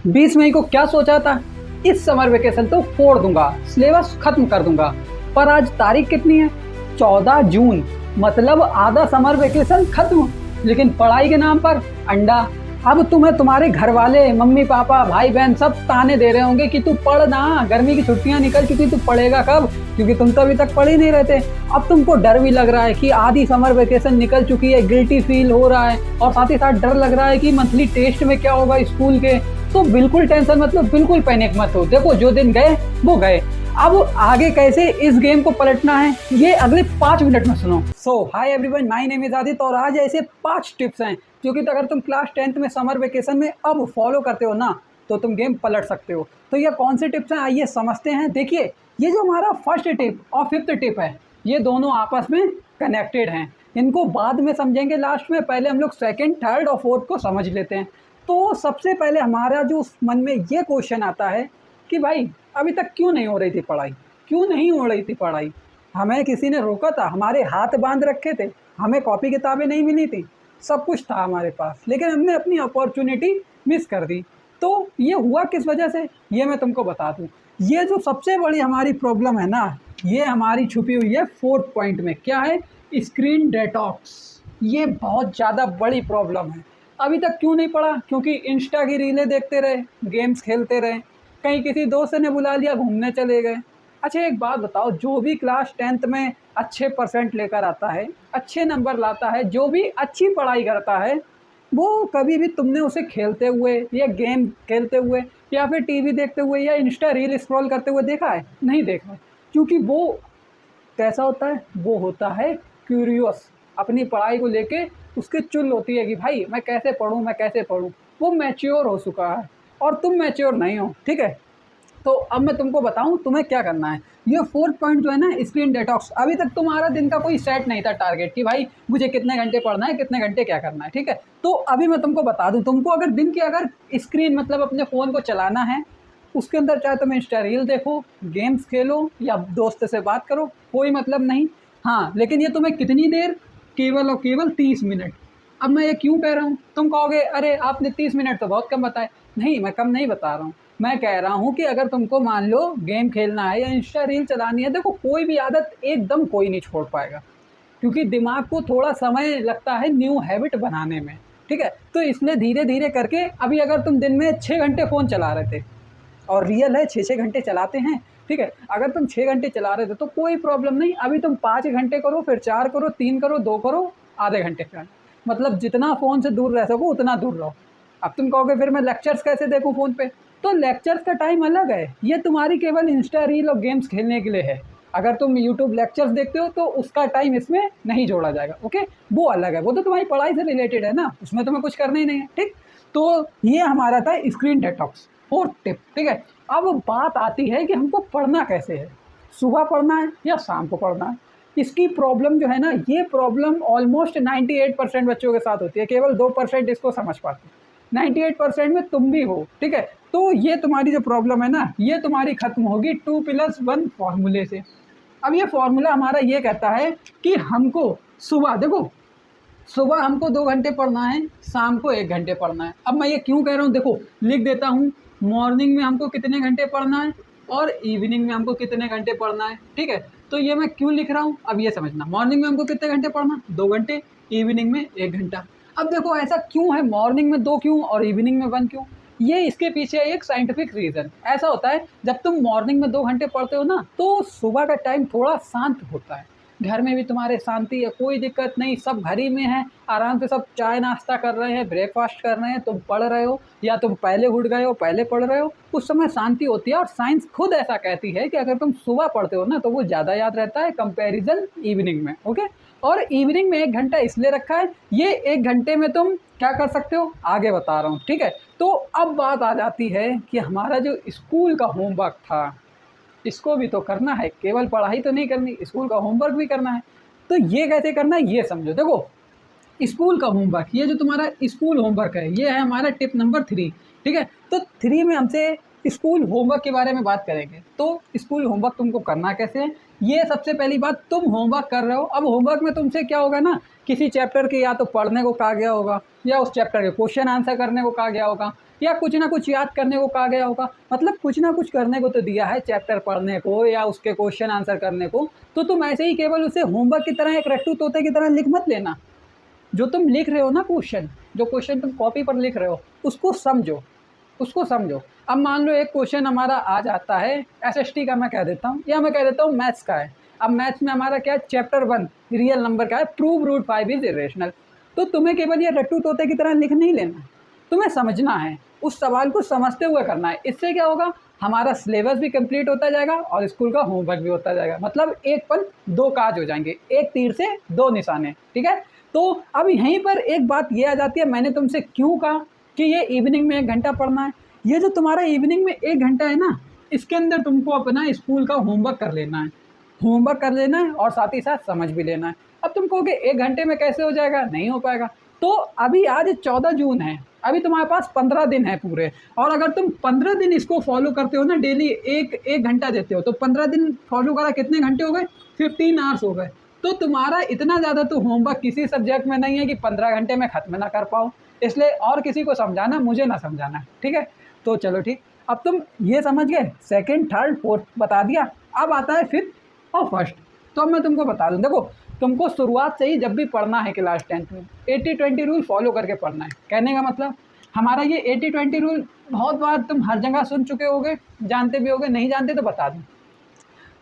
20 मई को क्या सोचा था? इस समर वेकेशन तो फोड़ दूंगा, सिलेबस खत्म कर दूंगा। पर आज तारीख कितनी है? 14 जून। मतलब आधा समर वेकेशन खत्म, लेकिन पढ़ाई के नाम पर अंडा। अब तुम्हें तुम्हारे घर वाले, मम्मी पापा, भाई बहन सब ताने दे रहे होंगे कि तू पढ़ ना, गर्मी की छुट्टियां निकल चुकी, तू पढ़ेगा कब? क्योंकि तुम तो अभी तक पढ़ ही नहीं रहते। अब तुमको डर भी लग रहा है कि आधी समर वेकेशन निकल चुकी है, गिल्टी फील हो रहा है, और साथ ही साथ डर लग रहा है कि मंथली टेस्ट में क्या होगा स्कूल के। तो बिल्कुल टेंशन मतलब बिल्कुल पैनिक मत हो। देखो, जो दिन गए वो गए। अब आगे कैसे इस गेम को पलटना है, ये अगले 5 मिनट में सुनो। So hi everyone, my name is Aditya, और आज ऐसे 5 टिप्स हैं जो कि अगर तुम क्लास 10th में समर वेकेशन में अब फॉलो करते हो ना, तो तुम गेम पलट सकते हो। तो ये कौन से टिप्स हैं, आइए समझते हैं। देखिए, ये जो हमारा फर्स्ट टिप और फिफ्थ टिप है, ये दोनों आपस में कनेक्टेड हैं। इनको बाद में समझेंगे लास्ट में, पहले हम लोग सेकंड, थर्ड और फोर्थ को समझ लेते हैं। तो सबसे पहले हमारा जो मन में ये क्वेश्चन आता है कि भाई अभी तक क्यों नहीं हो रही थी पढ़ाई, क्यों नहीं हो रही थी पढ़ाई? हमें किसी ने रोका था? हमारे हाथ बांध रखे थे? हमें कॉपी किताबें नहीं मिली थी? सब कुछ था हमारे पास, लेकिन हमने अपनी अपॉर्चुनिटी मिस कर दी। तो ये हुआ किस वजह से, ये मैं तुमको बता दूं। ये जो सबसे बड़ी हमारी प्रॉब्लम है ना, ये हमारी छुपी हुई है फोर्थ पॉइंट में। क्या है? Screen detox. ये बहुत ज़्यादा बड़ी प्रॉब्लम है। अभी तक क्यों नहीं पढ़ा? क्योंकि इंस्टा की रीलें देखते रहे, गेम्स खेलते रहे, कहीं किसी दोस्त ने बुला लिया, घूमने चले गए। अच्छा, एक बात बताओ, जो भी क्लास 10th में अच्छे परसेंट लेकर आता है, अच्छे नंबर लाता है, जो भी अच्छी पढ़ाई करता है, वो कभी भी तुमने उसे खेलते हुए या गेम खेलते हुए या फिर टीवी देखते हुए या इंस्टा रील स्क्रॉल करते हुए देखा है? नहीं देखा। क्योंकि वो कैसा होता है? वो होता है क्यूरियस। अपनी पढ़ाई को लेके उसकी चुल होती है कि भाई मैं कैसे पढ़ूँ, मैं कैसे पढ़ूँ। वो मैच्योर हो चुका है और तुम मैच्योर नहीं हो, ठीक है? तो अब मैं तुमको बताऊं तुम्हें क्या करना है। ये फोर्थ पॉइंट जो है ना, स्क्रीन डेटॉक्स। अभी तक तुम्हारा दिन का कोई सेट नहीं था टारगेट कि भाई मुझे कितने घंटे पढ़ना है, कितने घंटे क्या करना है, ठीक है? तो अभी मैं तुमको बता दूं, तुमको अगर दिन की अगर स्क्रीन मतलब अपने फ़ोन को चलाना है, उसके अंदर चाहे तुम इंस्टा रील देखो, गेम्स खेलो या दोस्त से बात करो, कोई मतलब नहीं। हाँ, लेकिन ये तुम्हें कितनी देर? केवल और केवल 30 मिनट। अब मैं ये क्यों कह रहा हूँ? तुम कहोगे अरे आपने 30 मिनट तो बहुत कम बताए। नहीं, मैं कम नहीं बता रहा हूँ। मैं कह रहा हूँ कि अगर तुमको मान लो गेम खेलना है या इंस्टा रील चलानी है, देखो कोई भी आदत एकदम कोई नहीं छोड़ पाएगा, क्योंकि दिमाग को थोड़ा समय लगता है न्यू हैबिट बनाने में, ठीक है? तो इसलिए धीरे धीरे करके, अभी अगर तुम दिन में 6 घंटे फ़ोन चला रहे थे, और रियल है 6-6 घंटे चलाते हैं, ठीक है? अगर तुम 6 घंटे चला रहे थे तो कोई प्रॉब्लम नहीं। अभी तुम 5 घंटे करो, फिर 4 करो, 3 करो, 2 करो, आधे घंटे का। मतलब जितना फ़ोन से दूर रह सको उतना दूर रहो। अब तुम कहोगे फिर मैं लेक्चर्स कैसे देखूँ फ़ोन पे? तो लेक्चर्स का टाइम अलग है, ये तुम्हारी केवल इंस्टा रील और गेम्स खेलने के लिए है। अगर तुम यूट्यूब लेक्चर्स देखते हो तो उसका टाइम इसमें नहीं जोड़ा जाएगा, ओके? वो अलग है, वो तो तुम्हारी पढ़ाई से रिलेटेड है ना, उसमें तुम्हें कुछ करना ही नहीं है, ठीक? तो ये हमारा था स्क्रीन डेटॉक्स, फोर्थ टिप, ठीक है? अब बात आती है कि हमको पढ़ना कैसे है, सुबह पढ़ना है या शाम को पढ़ना है? इसकी प्रॉब्लम जो है ना, ये प्रॉब्लम ऑलमोस्ट 98% बच्चों के साथ होती है, केवल 2% इसको समझ पाते हैं। 98% में तुम भी हो, ठीक है? तो ये तुम्हारी जो प्रॉब्लम है ना, ये तुम्हारी खत्म होगी 2+1 फॉर्मूले से। अब ये फॉर्मूला हमारा ये कहता है कि हमको सुबह, देखो, सुबह हमको 2 घंटे पढ़ना है, शाम को 1 घंटे पढ़ना है। अब मैं ये क्यों कह रहा हूँ, देखो लिख देता हूँ। मॉर्निंग में हमको कितने घंटे पढ़ना है और इवनिंग में हमको कितने घंटे पढ़ना है, ठीक है? तो ये मैं क्यों लिख रहा हूँ, अब ये समझना। मॉर्निंग में हमको कितने घंटे पढ़ना? 2 घंटे। इवनिंग में 1 घंटा। अब देखो ऐसा क्यों है, मॉर्निंग में 2 क्यों और इवनिंग में 1 क्यों? ये इसके पीछे एक साइंटिफिक रीज़न। ऐसा होता है, जब तुम मॉर्निंग में 2 घंटे पढ़ते हो ना, तो सुबह का टाइम थोड़ा शांत होता है। घर में भी तुम्हारे शांति है, कोई दिक्कत नहीं, सब घर ही में हैं, आराम से सब चाय नाश्ता कर रहे हैं, ब्रेकफास्ट कर रहे हैं, तुम पढ़ रहे हो या तुम पहले उठ गए हो, पहले पढ़ रहे हो, उस समय शांति होती है। और साइंस खुद ऐसा कहती है कि अगर तुम सुबह पढ़ते हो ना, तो वो ज़्यादा याद रहता है कंपैरिजन इवनिंग में, ओके? और इवनिंग में 1 घंटा इसलिए रखा है, ये 1 घंटे में तुम क्या कर सकते हो आगे बता रहा हूँ, ठीक है? तो अब बात आ जाती है कि हमारा जो स्कूल का होमवर्क था, इसको भी तो करना है, केवल पढ़ाई तो नहीं करनी, स्कूल का होमवर्क भी करना है। तो ये कैसे करना है ये समझो। देखो, स्कूल का होमवर्क, ये जो तुम्हारा स्कूल होमवर्क है, ये है हमारा टिप नंबर 3, ठीक है? तो 3 में हमसे स्कूल होमवर्क के बारे में बात करेंगे। तो स्कूल होमवर्क तुमको करना कैसे है, ये सबसे पहली बात। तुम होमवर्क कर रहे हो, अब होमवर्क में तुमसे क्या होगा ना, किसी चैप्टर के या तो पढ़ने को कहा गया होगा, या उस चैप्टर के क्वेश्चन आंसर करने को कहा गया होगा, या कुछ ना कुछ याद करने को कहा गया होगा। मतलब कुछ ना कुछ करने को तो दिया है, चैप्टर पढ़ने को या उसके क्वेश्चन आंसर करने को, तो तुम ऐसे ही केवल उसे होमवर्क की तरह एक रट्टू तोते की तरह लिख मत लेना। जो तुम लिख रहे हो ना क्वेश्चन, जो क्वेश्चन तुम कॉपी पर लिख रहे हो, उसको समझो, उसको समझो। अब मान लो एक क्वेश्चन हमारा आ जाता है एसएसटी का, मैं कह देता हूँ, या मैं कह देता हूँ मैथ्स का है। अब मैथ्स में हमारा क्या है, चैप्टर 1 रियल नंबर का है, प्रूव रूट 5 इज इरेशनल। तो तुम्हें केवल ये रट्टू तोते की तरह लिख नहीं लेना है, तुम्हें समझना है, उस सवाल को समझते हुए करना है। इससे क्या होगा, हमारा सिलेबस भी कंप्लीट होता जाएगा और स्कूल का होमवर्क भी होता जाएगा। मतलब एक पल दो काज हो जाएंगे, एक तीर से दो निशाने। ठीक है, तो अब यहीं पर एक बात ये आ जाती है, मैंने तुमसे क्यों कहा कि ये इवनिंग में 1 घंटा पढ़ना है। ये जो तुम्हारा इवनिंग में 1 घंटा है ना, इसके अंदर तुमको अपना स्कूल का होमवर्क कर लेना है, होमवर्क कर लेना है और साथ ही साथ समझ भी लेना है। अब तुम कहोगे 1 घंटे में कैसे हो जाएगा, नहीं हो पाएगा। तो अभी आज 14 जून है, अभी तुम्हारे पास 15 दिन है पूरे, और अगर तुम 15 दिन इसको फॉलो करते हो ना, डेली एक एक घंटा देते हो, तो 15 दिन फॉलो करा, कितने घंटे हो गए, 15 आवर्स हो गए। तो तुम्हारा इतना ज़्यादा तो होमवर्क किसी सब्जेक्ट में नहीं है कि 15 घंटे में ख़त्म ना कर पाओ। इसलिए और किसी को समझाना, मुझे ना समझाना, ठीक है। तो चलो ठीक, अब तुम ये समझ गए, सेकंड थर्ड फोर्थ बता दिया, अब आता है फिफ्थ और फर्स्ट। तो अब मैं तुमको बता दूं, देखो तुमको शुरुआत से ही जब भी पढ़ना है क्लास 10th में 80-20 रूल फॉलो करके पढ़ना है। कहने का मतलब हमारा ये 80-20 रूल बहुत बार तुम हर जगह सुन चुके होगे, जानते भी होगे, नहीं जानते तो बता दूं।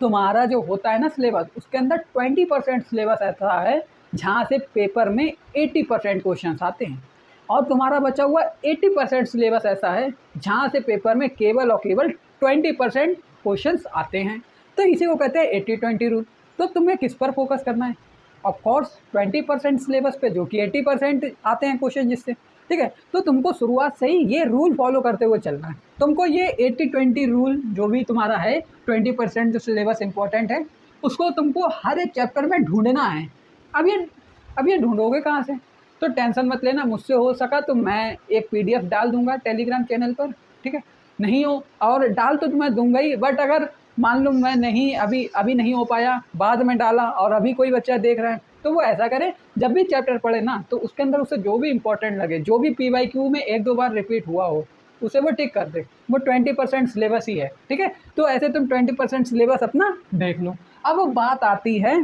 तुम्हारा जो होता है ना सिलेबस, उसके अंदर 20% सिलेबस ऐसा है जहाँ से पेपर में 80% क्वेश्चन आते हैं, और तुम्हारा बचा हुआ 80% सिलेबस ऐसा है जहाँ से पेपर में केवल और केवल 20% क्वेश्चन आते हैं। तो इसी को कहते हैं 80-20 रूल। तो तुम्हें किस पर फोकस करना है, ऑफ कोर्स 20% सिलेबस पे, जो कि 80% आते हैं क्वेश्चन जिससे। ठीक है, तो तुमको शुरुआत से ही ये रूल फॉलो करते हुए चलना है। तुमको ये 80-20 रूल जो भी तुम्हारा है, 20% जो सिलेबस इंपॉर्टेंट है, उसको तुमको हर एक चैप्टर में ढूंढना है। अब ये अब ये ढूंढोगे कहाँ से, तो टेंशन मत लेना, मुझसे हो सका तो मैं एक पीडीएफ डाल दूंगा टेलीग्राम चैनल पर। ठीक है, नहीं हो और डाल तो मैं दूंगा ही, बट अगर मान लो मैं नहीं, अभी नहीं हो पाया, बाद में डाला और अभी कोई बच्चा देख रहा है, तो वो ऐसा करे, जब भी चैप्टर पढ़े ना, तो उसके अंदर उसे जो भी इंपॉर्टेंट लगे, जो भी PYQ में 1-2 बार रिपीट हुआ हो, उसे वो टिक कर दे। वो 20% सिलेबस ही है। ठीक है, तो ऐसे तुम 20% सिलेबस अपना देख लो। अब बात आती है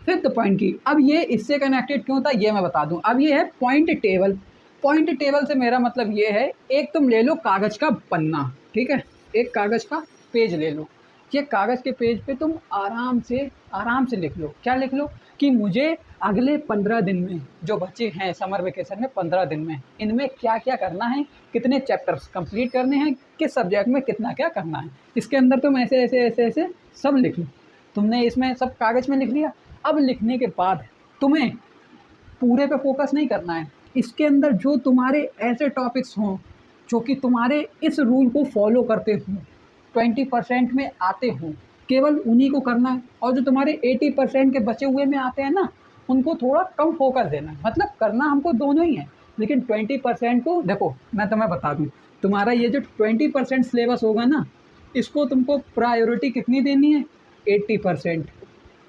फिफ्थ पॉइंट की। अब ये इससे कनेक्टेड क्यों था ये मैं बता दूं। अब ये है पॉइंट टेबल। पॉइंट टेबल से मेरा मतलब ये है, एक तुम ले लो कागज़ का पन्ना, ठीक है, एक कागज़ का पेज ले लो। ये कागज़ के पेज पे तुम आराम से लिख लो। क्या लिख लो कि मुझे अगले 15 दिन में जो बचे हैं समर वेकेशन में, 15 दिन में इनमें क्या क्या करना है, कितने चैप्टर्स कंप्लीट करने हैं, किस सब्जेक्ट में कितना क्या करना है। इसके अंदर तुम ऐसे ऐसे ऐसे ऐसे सब लिख लो। तुमने इसमें सब कागज़ में लिख लिया। अब लिखने के बाद तुम्हें पूरे पे फोकस नहीं करना है। इसके अंदर जो तुम्हारे ऐसे टॉपिक्स हों जो कि तुम्हारे इस रूल को फॉलो करते हों, 20% में आते हों, केवल उन्हीं को करना है। और जो तुम्हारे 80% के बचे हुए में आते हैं ना, उनको थोड़ा कम फोकस देना है। मतलब करना हमको दोनों ही है, लेकिन 20% को देखो, मैं तुम्हें बता दूँ, तुम्हारा ये जो 20% सिलेबस होगा ना, इसको तुमको प्रायोरिटी कितनी देनी है, 80%।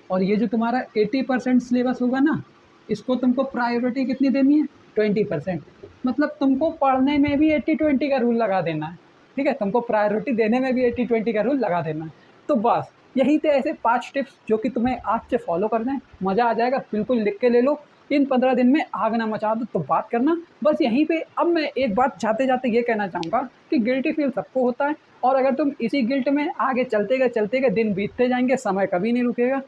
और ये जो तुम्हारा 80% सिलेबस होगा ना, इसको तुमको प्रायोरिटी कितनी देनी है, 20%। मतलब तुमको पढ़ने में भी 80-20 का रूल लगा देना है। ठीक है, तुमको प्रायोरिटी देने में भी 80-20 का रूल लगा देना है। तो बस यही थे ऐसे 5 टिप्स जो कि तुम्हें आज से फॉलो करना है। मज़ा आ जाएगा, बिल्कुल लिख के ले लो। इन 15 दिन में आग ना मचा दो तो बात करना। बस यहीं पे अब मैं एक बात जाते जाते ये कहना चाहूँगा कि गिल्टी फील सबको होता है, और अगर तुम इसी गिल्ट में आगे चलते गए दिन बीतते जाएंगे, समय कभी नहीं रुकेगा,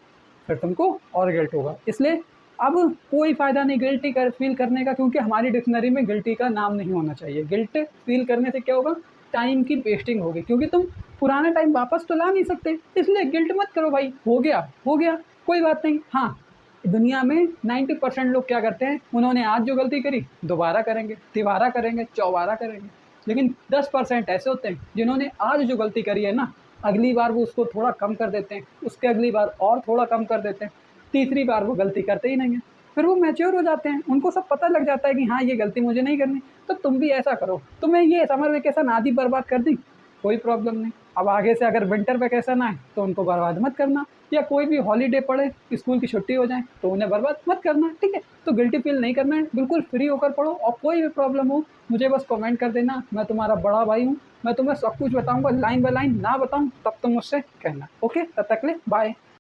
फिर तुमको और गिल्ट होगा। इसलिए अब कोई फ़ायदा नहीं गिल्टी फील करने का, क्योंकि हमारी डिक्शनरी में गिल्टी का नाम नहीं होना चाहिए। गिल्ट फील करने से क्या होगा, टाइम की वेस्टिंग होगी, क्योंकि तुम पुराना टाइम वापस तो ला नहीं सकते। इसलिए गिल्ट मत करो भाई, हो गया कोई बात नहीं। हाँ, दुनिया में 90% लोग क्या करते हैं, उन्होंने आज जो गलती करी दोबारा करेंगे, तिबारा करेंगे, चौबारा करेंगे। लेकिन 10% ऐसे होते हैं जिन्होंने आज जो गलती करी है ना, अगली बार वो उसको थोड़ा कम कर देते हैं, उसके अगली बार और थोड़ा कम कर देते हैं, तीसरी बार वो गलती करते ही नहीं है। फिर वो मैच्योर हो जाते हैं, उनको सब पता लग जाता है कि हाँ ये गलती मुझे नहीं करनी। तो तुम भी ऐसा करो। तुम्हें ये समर वेकेशन आधी बर्बाद कर दी, कोई प्रॉब्लम नहीं, अब आगे से अगर विंटर वैकेशन आए तो उनको बर्बाद मत करना, या कोई भी हॉलीडे पड़े, स्कूल की छुट्टी हो जाए तो उन्हें बर्बाद मत करना, ठीक है? तो गिल्टी फील नहीं करना है, बिल्कुल फ्री होकर पढ़ो, और कोई भी प्रॉब्लम हो मुझे बस कमेंट कर देना, मैं तुम्हारा बड़ा भाई हूँ, मैं तुम्हें सब कुछ बताऊँगा, लाइन बाय लाइन ना बताऊँ तब तुम मुझसे कहना। ओके, तब तक के लिए बाय।